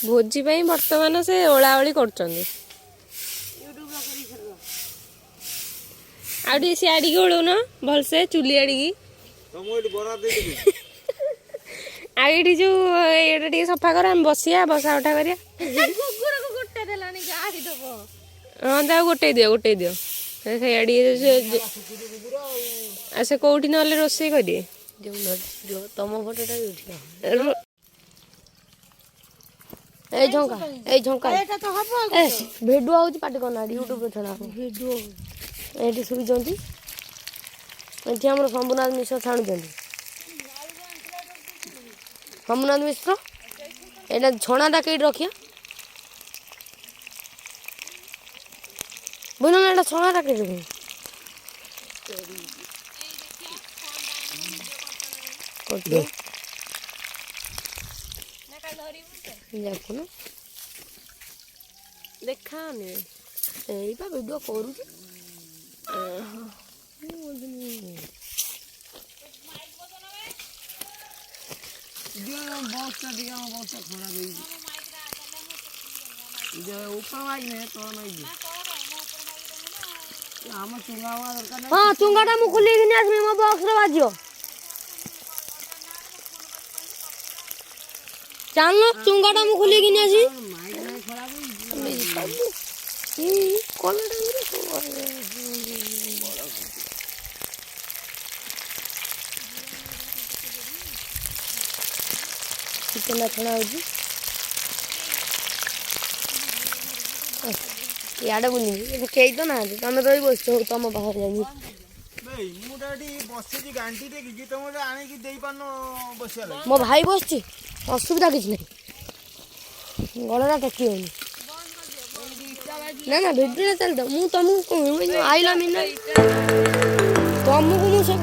भोजी ପାଇଁ ବର୍ତ୍ତମାନ ସେ ଓଳାଓଳି କରୁଛନ୍ତି। ଆଉ ଟିକେ ସିଆଡ଼ିକି ଓଳଉନ ଭଲସେ ଚୁଲି ଆଡ଼ିକି। ଆଉ ଏଇଠି ଯୋଉ ଏଇଟା ଟିକେ ସଫା କର ଆମେ ବସିବା ବସା ଉଠା କରିବା। ହଁ ତାକୁ ଗୋଟେଇ ଦିଅ ସେଇଆଡ଼ି ଆଉ ସେ କୋଉଠି ନହେଲେ ରୋଷେଇ କରିବେ ତମ ଫଟୋଟା ଏଇ ଝଙ୍କା ଭିଡିଓ ହଉଛି ପାଟି କରନା ୟୁଟ୍ୟୁବରେ ଛଡ଼ା ଭିଡିଓ ଏଇଠି ଶୁଣିଛନ୍ତି ଏଠି ଆମର ଶମ୍ଭୁନାଥ ମିଶ୍ର ଛାଣୁଛନ୍ତି। ଶମ୍ଭୁନାଥ ମିଶ୍ର ଏଇଟା ଛଣାଟା କେଇଠି ରଖିଆ ବୁଝ ନା ଏଇଟା ଛଣାଟା କେଇଠି ରଖିଆ ଦେଖୁନ ଦେଖାନି ଏଇପା ଭିଡିଓ କରୁଛି। हाँ चुंगाटा मु खुलिकिनी आसमी मो बॉक्स रे बाजियो चालनो चुंगाटा मु खुलिकिनी आसी चिकन छणा होजी याडे बुनी केई तो ना तमे रही बस तुम बाहर जाई मो भाई बसची असुविधा किछ नहीं गलरा टकी होनी ना भिडियो चल मु तुमको आइला मीना तुमको मु सब